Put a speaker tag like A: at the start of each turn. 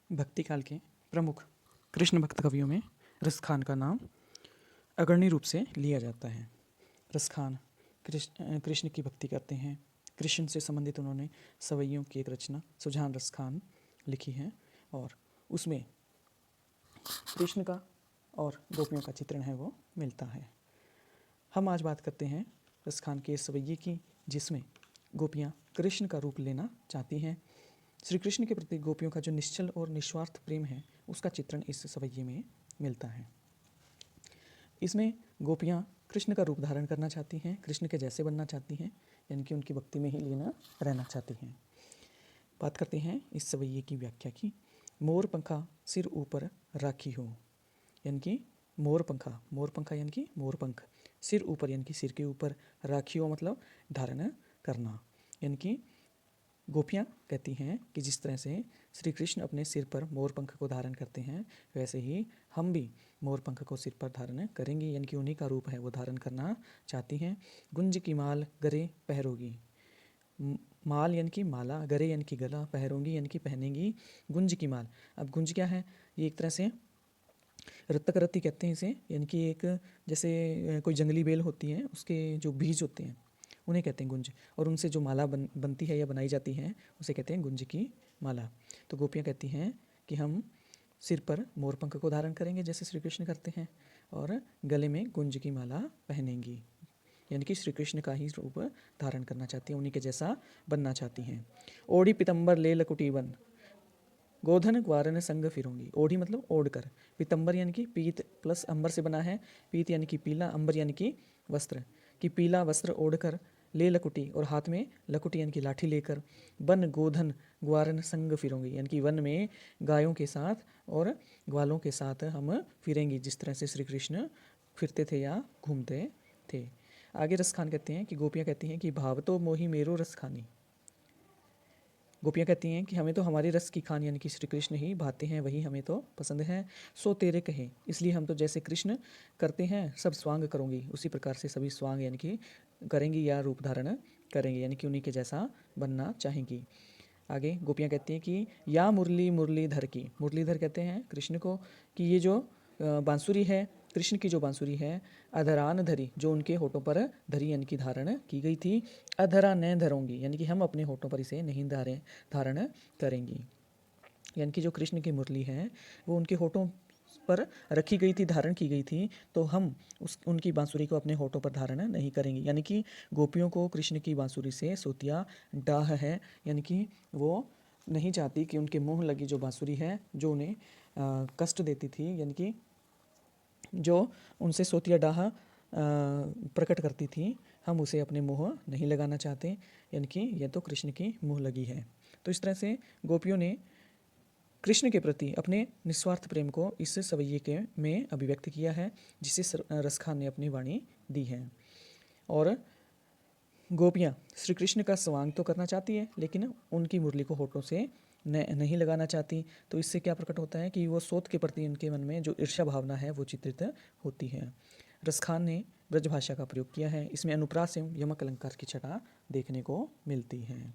A: भक्ति काल के प्रमुख कृष्ण भक्त कवियों में रसखान का नाम अग्रणी रूप से लिया जाता है। रसखान कृष्ण की भक्ति करते हैं। कृष्ण से संबंधित उन्होंने सवैयों की एक रचना सुजान रसखान लिखी है और उसमें कृष्ण का और गोपियों का चित्रण है वो मिलता है। हम आज बात करते हैं रसखान के सवैये की, जिसमें गोपियाँ कृष्ण का रूप लेना चाहती हैं। श्री कृष्ण के प्रति गोपियों का जो निश्चल और निस्वार्थ प्रेम है उसका चित्रण इस सवैये में मिलता है। इसमें गोपियाँ कृष्ण का रूप धारण करना चाहती हैं, कृष्ण के जैसे बनना चाहती हैं, यानी कि उनकी भक्ति में ही लीन रहना चाहती हैं। बात करते हैं इस सवैये की व्याख्या की। मोर पंखा सिर ऊपर राखी हो, यानी कि मोर पंखा यानी कि मोर पंख, सिर ऊपर यानी कि सिर के ऊपर, राखी हो मतलब धारण करना। यानी कि गोपियाँ कहती हैं कि जिस तरह से श्री कृष्ण अपने सिर पर मोर पंख को धारण करते हैं, वैसे ही हम भी मोर पंख को सिर पर धारण करेंगे, यानी कि उन्हीं का रूप है वो धारण करना चाहती हैं। गुंज की माल गरे पहरोगी, माल यानी कि माला, गरे यानी कि गला, पहरोगी यानी कि पहनेंगी। गुंज की माल, अब गुंज क्या है? ये एक तरह से रत्तक रत्ती कहते हैं इसे, यानी कि एक जैसे कोई जंगली बेल होती है उसके जो बीज होते हैं उन्हें कहते हैं गुंज, और उनसे जो माला बनती है या बनाई जाती है उसे कहते हैं गुंज की माला। तो गोपियाँ कहती हैं कि हम सिर पर मोरपंख को धारण करेंगे जैसे श्री कृष्ण करते हैं, और गले में गुंज की माला पहनेंगी, यानी कि श्री कृष्ण का ही रूप धारण करना चाहती हैं, उन्हीं के जैसा बनना चाहती हैं। ओढ़ी पितंबर ले लकुटी बन, गोधन ग्वारन संग फिरूंगी। ओढ़ी मतलब ओढ़ कर, पीतंबर यानी कि पीत प्लस अंबर से बना है, पीत यानी कि पीला, अंबर यानी कि वस्त्र, कि पीला वस्त्र ओढ़कर, ले लकुटी और हाथ में लकुटी यानी कि लाठी लेकर, बन गोधन ग्वारन संग फिरूंगी, यानी कि वन में गायों के साथ और ग्वालों के साथ हम फिरेंगी, जिस तरह से श्री कृष्ण फिरते थे या घूमते थे। आगे रसखान कहते हैं कि गोपियाँ कहती हैं कि भाव तो मोही मेरो रसखानी। गोपियाँ कहती हैं कि हमें तो हमारे रस की खान यानी कि श्री कृष्ण ही भाते हैं, वही हमें तो पसंद है। सो तेरे कहे, इसलिए हम तो जैसे कृष्ण करते हैं सब स्वांग करूँगी, उसी प्रकार से सभी स्वांग यानी कि करेंगी या रूप धारण करेंगे, यानी कि उन्हीं के जैसा बनना चाहेंगी। आगे गोपियाँ कहती हैं कि या मुरली मुरलीधर की, मुरलीधर कहते हैं कृष्ण को, कि ये जो बांसुरी है, कृष्ण की जो बांसुरी है, अधरान धरी, जो उनके होठों पर धरी यानी कि धारण की गई थी, अधरा न धरूंगी, यानी कि हम अपने होठों पर इसे नहीं धारण करेंगी। यानी कि जो कृष्ण की मुरली है वो उनके होठों पर रखी गई थी, धारण की गई थी, तो हम उनकी बांसुरी को अपने होठों पर धारण नहीं करेंगे। यानी कि गोपियों को कृष्ण की बांसुरी से सोतिया डाह है, यानी कि वो नहीं चाहती कि उनके मुंह लगी जो बांसुरी है जो उन्हें कष्ट देती थी, यानी कि जो उनसे सोतिया डाह प्रकट करती थी, हम उसे अपने मुँह नहीं लगाना चाहते, यानी कि यह तो कृष्ण की मुँह लगी है। तो इस तरह से गोपियों ने कृष्ण के प्रति अपने निस्वार्थ प्रेम को इस सवैये के में अभिव्यक्त किया है, जिसे रसखान ने अपनी वाणी दी है। और गोपियाँ श्री कृष्ण का स्वांग तो करना चाहती है, लेकिन उनकी मुरली को होठों से नहीं लगाना चाहती। तो इससे क्या प्रकट होता है कि वो सोत के प्रति उनके मन में जो ईर्ष्या भावना है वो चित्रित होती है। रसखान ने ब्रजभाषा का प्रयोग किया है, इसमें अनुप्रास एवं यमक अलंकार की छटा देखने को मिलती है।